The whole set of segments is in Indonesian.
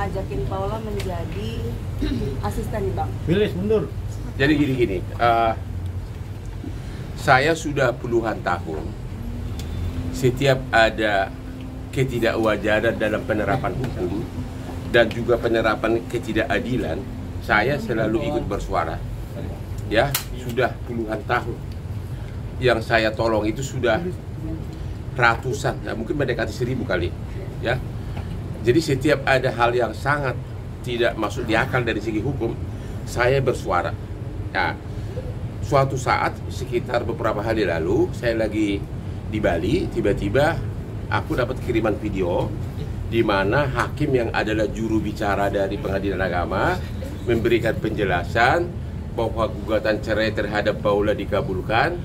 ngajakin Paula menjadi asisten nih Bang? Willis mundur. Jadi gini, saya sudah puluhan tahun setiap ada ketidakwajaran dalam penerapan hukum dan juga penerapan ketidakadilan, saya selalu ikut bersuara. Ya, sudah puluhan tahun. Yang saya tolong itu sudah ratusan, ya, mungkin mendekati 1000 kali. Ya, jadi setiap ada hal yang sangat tidak masuk di akal dari segi hukum, saya bersuara. Nah, suatu saat sekitar beberapa hari lalu, saya lagi di Bali, tiba-tiba aku dapat kiriman video di mana hakim yang adalah juru bicara dari Pengadilan Agama memberikan penjelasan bahwa gugatan cerai terhadap Paula dikabulkan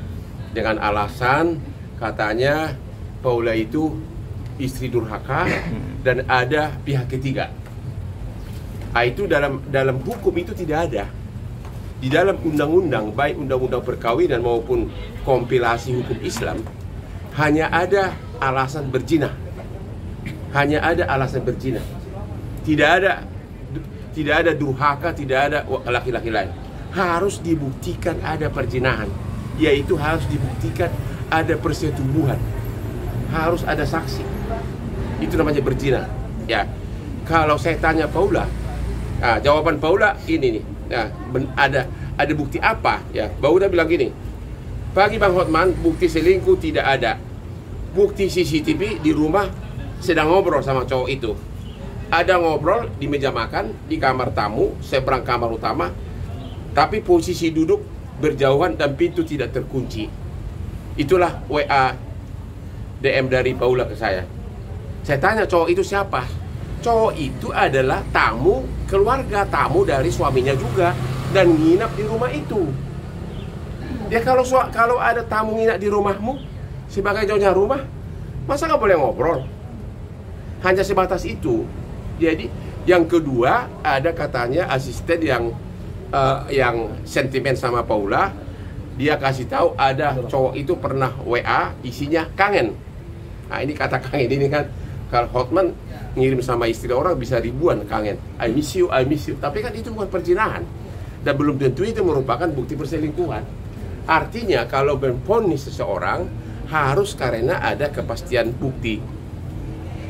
dengan alasan katanya Paula itu istri durhaka dan ada pihak ketiga. Nah, itu dalam hukum itu tidak ada. Di dalam undang-undang, baik undang-undang perkawinan maupun kompilasi hukum Islam, hanya ada alasan berzina. Hanya ada alasan berzina. Tidak ada durhaka, tidak ada laki-laki lain. Harus dibuktikan ada perzinahan, yaitu harus dibuktikan ada persetubuhan. Harus ada saksi. Itu namanya berzina. Ya. Kalau saya tanya Paula, nah, jawaban Paula ini nih. Nah, ada bukti apa? Ya, Paula bilang gini. Pagi Bang Hotman, bukti selingkuh tidak ada. Bukti CCTV di rumah sedang ngobrol sama cowok itu. Ada ngobrol di meja makan, di kamar tamu, seberang kamar utama. Tapi posisi duduk berjauhan dan pintu tidak terkunci. Itulah WA DM dari Paula ke saya. Saya tanya cowok itu siapa? Cowok itu adalah tamu keluarga, tamu dari suaminya juga, dan nginap di rumah itu. Ya kalau ada tamu nginap di rumahmu sebagai jauhnya rumah, masa nggak boleh ngobrol? Hanya sebatas itu. Jadi yang kedua, ada katanya asisten yang sentimen sama Paula. Dia kasih tahu ada cowok itu pernah WA isinya kangen. Nah, ini kata kangen ini kan kalau Hotman ngirim sama istri orang bisa ribuan kangen. I miss you, I miss you. Tapi kan itu bukan perzinahan. Dan belum tentu itu merupakan bukti perselingkuhan. Artinya kalau memvonis seseorang harus karena ada kepastian bukti.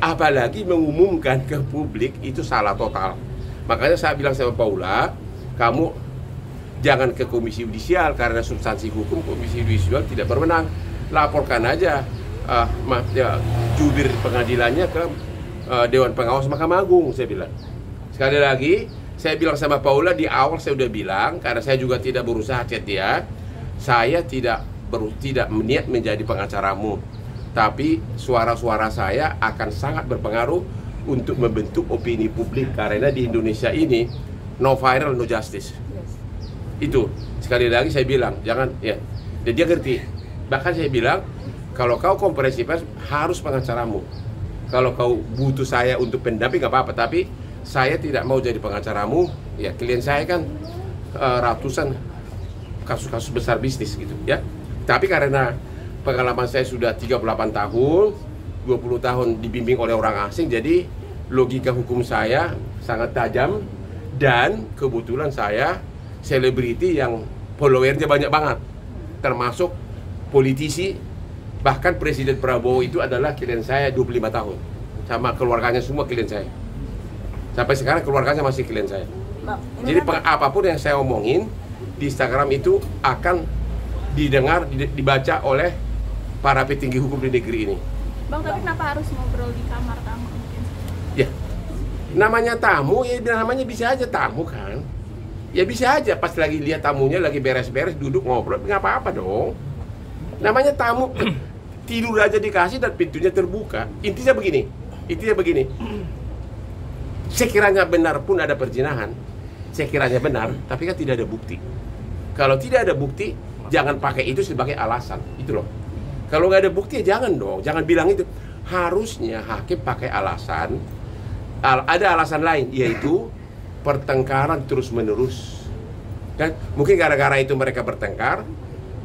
Apalagi mengumumkan ke publik itu salah total. Makanya saya bilang sama Paula, kamu jangan ke komisi yudisial karena substansi hukum komisi yudisial tidak berwenang. Laporkan aja jubir pengadilannya ke Dewan Pengawas Mahkamah Agung, saya bilang. Sekali lagi, saya bilang sama Paula di awal saya udah bilang, karena saya juga tidak berusaha chat dia, saya tidak berniat menjadi pengacaramu, tapi suara-suara saya akan sangat berpengaruh untuk membentuk opini publik, karena di Indonesia ini no viral no justice. Itu sekali lagi saya bilang, jangan ya. Dan dia ngerti. Bahkan saya bilang, kalau kau konferensi pers harus pengacaramu. Kalau kau butuh saya untuk pendamping nggak apa-apa, tapi saya tidak mau jadi pengacaramu. Ya, klien saya kan ratusan kasus-kasus besar bisnis gitu ya. Tapi karena pengalaman saya sudah 38 tahun, 20 tahun dibimbing oleh orang asing, jadi logika hukum saya sangat tajam. Dan kebetulan saya selebriti yang followernya banyak banget, termasuk politisi. Bahkan Presiden Prabowo itu adalah klien saya 25 tahun. Sama keluarganya semua klien saya. Sampai sekarang keluarganya masih klien saya. Jadi apapun yang saya omongin di Instagram itu akan didengar, dibaca oleh para petinggi hukum di negeri ini. Bang, tapi kenapa harus ngobrol di kamar tamu mungkin? Ya, namanya tamu, ya namanya bisa aja tamu kan. Ya bisa aja pas lagi lihat tamunya lagi beres-beres duduk ngobrol, nggak apa-apa dong. Namanya tamu, tidur aja dikasih dan pintunya terbuka. Intinya begini, sekiranya benar pun ada perzinahan, sekiranya benar, tapi kan tidak ada bukti. Kalau tidak ada bukti, jangan pakai itu sebagai alasan, itu loh. Kalau nggak ada bukti, ya jangan dong, jangan bilang itu. Harusnya hakim pakai alasan, ada alasan lain, yaitu pertengkaran terus-menerus. Kan mungkin gara-gara itu mereka bertengkar,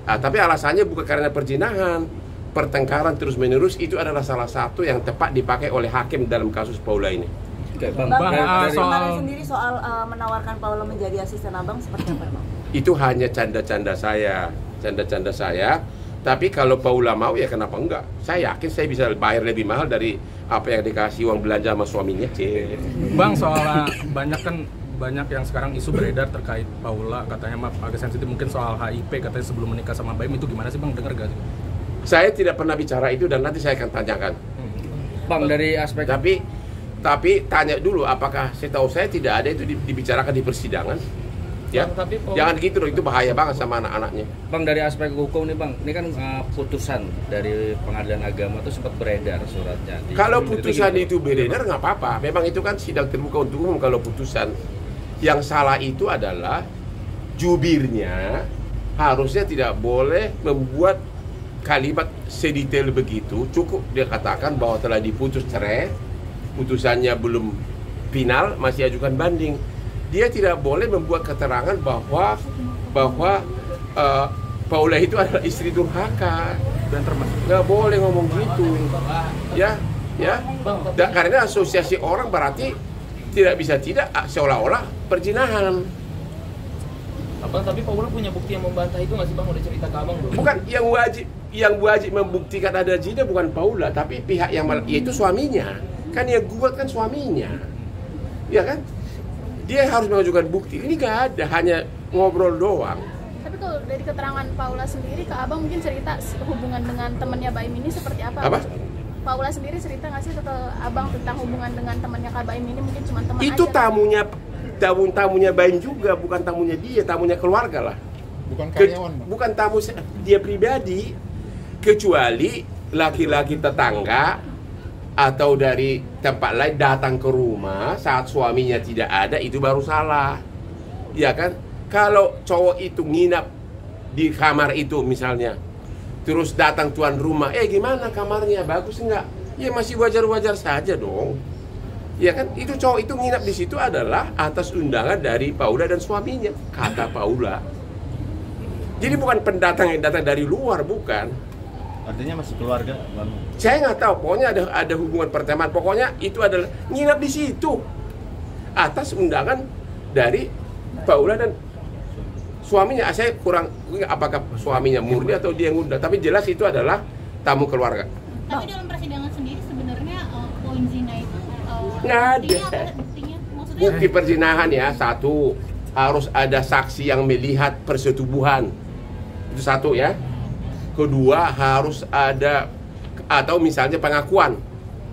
tapi alasannya bukan karena perzinahan. Pertengkaran terus-menerus itu adalah salah satu yang tepat dipakai oleh hakim dalam kasus Paula ini. Oke, Bang. Bang, Dari- kemarin sendiri soal menawarkan Paula menjadi asisten abang seperti apa, Bang? Itu hanya canda-canda saya, Tapi kalau Paula mau ya kenapa enggak? Saya yakin saya bisa bayar lebih mahal dari apa yang dikasih uang belanja sama suaminya. Bang, soal banyak yang sekarang isu beredar terkait Paula, katanya agak sensitif mungkin soal HIP, katanya sebelum menikah sama Baim, itu gimana sih Bang, dengar gak sih? Saya tidak pernah bicara itu dan nanti saya akan tanyakan. Bang, dari aspek Tapi tanya dulu apakah setahu saya tidak ada itu dibicarakan di persidangan. Ya, Bang, tapi jangan gitu dong, itu bahaya banget sama anak-anaknya. Bang, dari aspek hukum nih Bang, ini kan putusan dari pengadilan agama itu sempat beredar suratnya. Kalau putusan itu beredar nggak apa-apa, memang itu kan sidang terbuka untuk umum. Kalau putusan yang salah itu adalah jubirnya harusnya tidak boleh membuat kalimat sedetail begitu. Cukup dia katakan bahwa telah diputus cerai, putusannya belum final, masih ajukan banding. Dia tidak boleh membuat keterangan bahwa Paula itu adalah istri durhaka. Dan termasuk Nggak boleh ngomong gitu. Ya. Karena asosiasi orang berarti tidak seolah-olah perzinahan. Abang, tapi Paula punya bukti yang membantah itu nggak sih Bang? Udah cerita ke Abang belum? Bukan yang wajib membuktikan ada zina bukan Paula, tapi pihak yang yaitu suaminya. Kan yang gugat kan suaminya. Ya kan? Dia harus mengajukan bukti. Ini nggak ada, hanya ngobrol doang. Tapi kalau dari keterangan Paula sendiri ke abang mungkin cerita hubungan dengan temannya Baim ini seperti apa? Apa? Paula sendiri cerita nggak sih ke abang tentang hubungan dengan temannya Kak Baim ini, mungkin cuma teman Itu aja? tamunya Baim juga, bukan tamunya dia, tamunya keluarga lah. Bukan karyawan, Bang. Bukan tamu dia pribadi, kecuali laki-laki tetangga atau dari tempat lain datang ke rumah saat suaminya tidak ada, itu baru salah. Ya kan? Kalau cowok itu nginap di kamar itu misalnya, terus datang tuan rumah, gimana kamarnya, bagus enggak? Ya masih wajar-wajar saja dong. Ya kan? Itu cowok itu nginap di situ adalah atas undangan dari Paula dan suaminya, kata Paula. Jadi bukan pendatang yang datang dari luar, bukan. Artinya masih keluarga, Bang. Saya nggak tahu, pokoknya ada hubungan pertemanan. Pokoknya itu adalah nginap di situ atas undangan dari Paula dan suaminya. Saya kurang apakah suaminya murni atau dia ngundang, tapi jelas itu adalah tamu keluarga. Tapi dalam persidangan sendiri sebenarnya poin zina itu Nggak ada. buktinya maksudnya Bukti perzinahan ya, satu, harus ada saksi yang melihat persetubuhan. Itu satu ya. Kedua, harus ada atau misalnya pengakuan,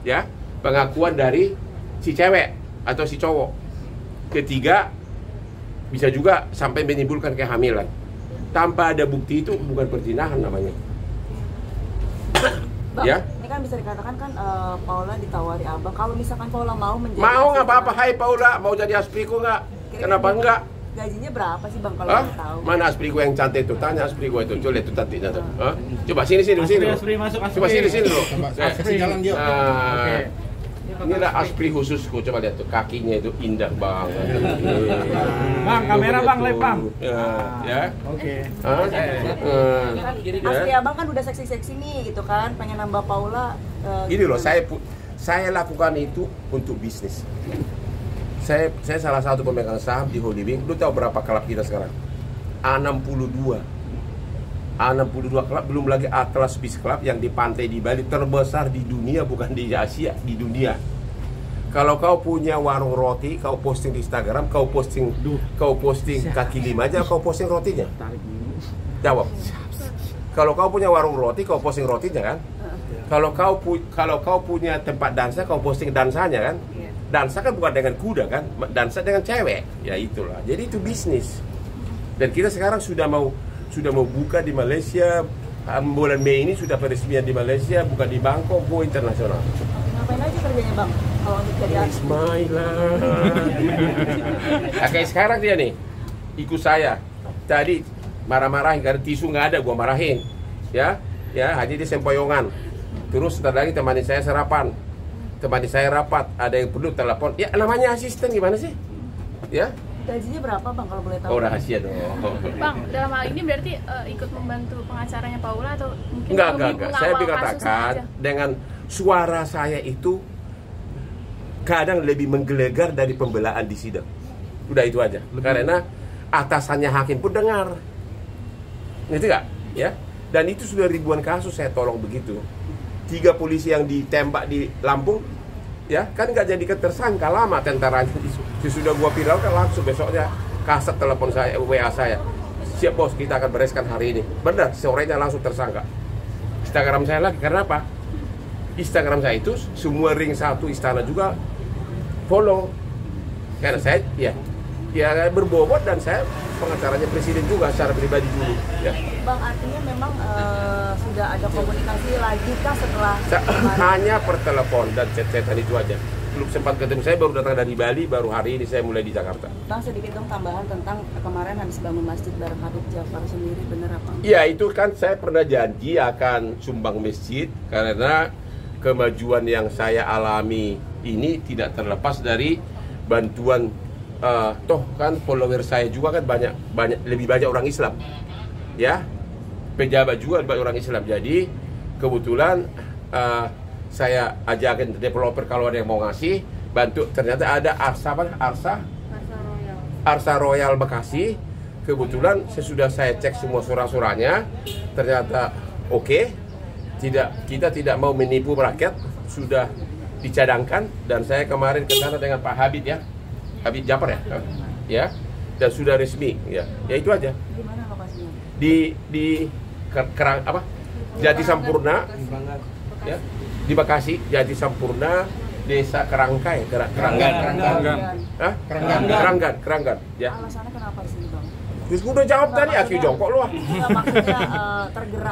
ya, pengakuan dari si cewek atau si cowok. Ketiga, bisa juga sampai menimbulkan kehamilan. Tanpa ada bukti itu bukan perzinahan namanya. Bang, Ya. ini kan bisa dikatakan kan Paula ditawari abang. Kalau misalkan Paula mau menjadi Mau nggak asisten apa-apa, abang, hai Paula, mau jadi aspriku nggak? Kenapa enggak? gajinya berapa sih Bang kalau Hah? boleh tahu? Mana aspriku yang cantik tuh? Tanya aspriku itu, coba lihat tuh cantiknya tuh. Hah? Coba sini. Coba sini dulu. Kasih jalan dia. Nah, inilah aspri khususku, coba lihat tuh, kakinya itu indah banget. Bang, kamera Bang, live Bang. Ya. Oke. Hah? Kan Ya. asli abang kan udah seksi-seksi nih gitu kan, pengen nambah Paula. Gini loh, saya lakukan itu untuk bisnis. Saya salah satu pemegang saham di Holding. Lu tahu berapa klub kita sekarang? A62 klub, belum lagi A-Class Beach Club yang di pantai di Bali, terbesar di dunia, bukan di Asia, di dunia. Kalau kau punya warung roti, kau posting di Instagram, kau posting kaki lima aja, kau posting rotinya. Jawab. Kalau kau punya warung roti, kau posting rotinya kan? Kalau kau punya tempat dansa, kau posting dansanya kan? Dansa kan bukan dengan kuda kan? Dansa dengan cewek. Ya itulah. Jadi itu bisnis. Dan kita sekarang sudah mau buka di Malaysia. Bulan Mei ini sudah peresmian di Malaysia, bukan di Bangkok, go internasional. Ngapain aja kerjanya Bang kalau untuk jadi artis? Nah, kayak sekarang dia nih ikut saya. Tadi marah-marahin karena tisu nggak ada, gua marahin. Ya, hanya dia sempoyongan. Terus setelah lagi temani saya sarapan. Temani saya rapat, ada yang perlu telepon. Ya namanya asisten gimana sih? Ya. Gajinya berapa Bang kalau boleh tahu? Oh, rahasia dong. Bang, dalam hal ini berarti ikut membantu pengacaranya Paula atau mungkin Enggak. Saya mengawal dikatakan kasusnya aja? dengan suara saya itu kadang lebih menggelegar dari pembelaan di sidang. Udah itu aja. Karena atasannya hakim pun dengar. Ngerti nggak? Ya. Dan itu sudah ribuan kasus saya tolong begitu. 3 polisi yang ditembak di Lampung, ya kan nggak jadi tersangka, lama tentaranya. Sudah gua viralkan langsung besoknya kasat telepon saya, WA saya. Siap bos, kita akan bereskan hari ini. Benar, sorenya langsung tersangka. Instagram saya lagi, karena apa? Instagram saya itu semua ring 1 istana juga follow. Karena saya ya berbobot dan saya pengacaranya presiden juga secara pribadi dulu. Ya. Bang, artinya memang sudah ada komunikasi lagi kah setelah hanya per telepon dan chat-chatan itu aja. Belum sempat ketemu, saya baru datang dari Bali, baru hari ini saya mulai di Jakarta. Bang, sedikit dong tambahan tentang kemarin habis bangun masjid bareng Habib Jafar sendiri, bener apa? Iya, itu kan saya pernah janji akan sumbang masjid karena kemajuan yang saya alami ini tidak terlepas dari bantuan toh kan follower saya juga kan lebih banyak orang Islam, ya, pejabat juga banyak orang Islam. Jadi kebetulan saya ajakin developer kalau ada yang mau ngasih bantu. Ternyata ada Arsa Royal Bekasi. Kebetulan saya cek semua surat-suratnya, ternyata oke. Kita tidak mau menipu rakyat, sudah dicadangkan. Dan saya kemarin ke sana dengan Pak Habib, ya, Habib Jafar, ya, dan sudah resmi, ya itu aja. Di mana lokasinya? Di Jati Sampurna, ya, di Bekasi, Jati Sampurna, Desa Keranggan, Keranggan, ya. Alasannya kenapa sih, Bang? Terus udah jawab tadi, aku jongkok loh. Maksudnya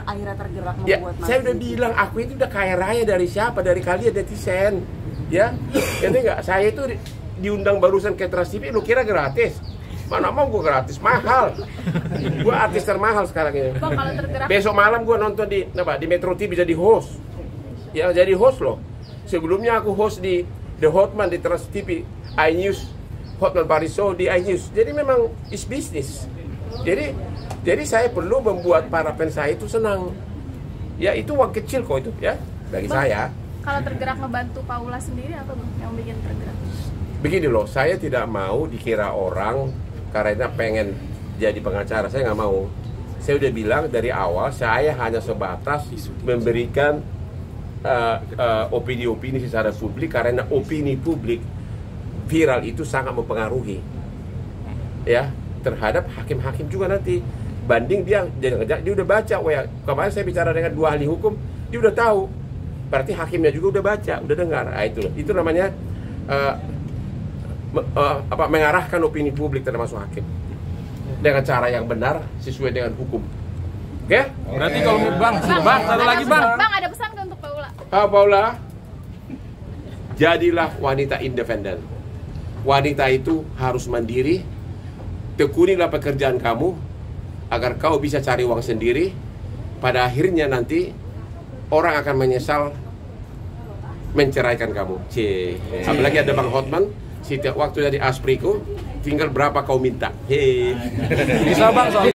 akhirnya tergerak Ya, membuat saya udah bilang aku itu udah kaya raya dari siapa? Dari kalian netizen, ya. Ngerti nggak? Saya itu diundang barusan ke Trans TV, lu kira gratis? Mana mau gue gratis, mahal. Gue artis termahal sekarang ini. Bang, kalau tergerak Besok malam gue nonton di Metro TV jadi host. Ya, jadi host loh. Sebelumnya aku host di The Hotman di Trans TV, iNews, Hotman Paris Show di iNews. Jadi memang is business. Jadi saya perlu membuat para fans saya itu senang. Ya itu uang kecil kok itu, ya, bagi Bang, saya. kalau tergerak ngebantu Paula sendiri apa, Bang, yang bikin tergerak? Begini loh, saya tidak mau dikira orang karena pengen jadi pengacara. Saya nggak mau. Saya udah bilang dari awal, saya hanya sebatas memberikan opini-opini secara publik, karena opini publik viral itu sangat mempengaruhi, ya, terhadap hakim-hakim juga nanti. Banding dia udah baca, kemarin saya bicara dengan 2 ahli hukum, dia udah tahu. Berarti hakimnya juga udah baca, udah dengar. Nah, itu namanya mengarahkan opini publik termasuk hakim dengan cara yang benar sesuai dengan hukum. Oke? Berarti kalau Bang, satu lagi Bang. Bang, ada pesan nggak untuk Paula? Paula, jadilah wanita independen. Wanita itu harus mandiri. Tekunilah pekerjaan kamu agar kau bisa cari uang sendiri. Pada akhirnya nanti orang akan menyesal menceraikan kamu. Apalagi ada Bang Hotman, setiap waktu jadi aspriku, tinggal berapa kau minta. Bisa Bang, soal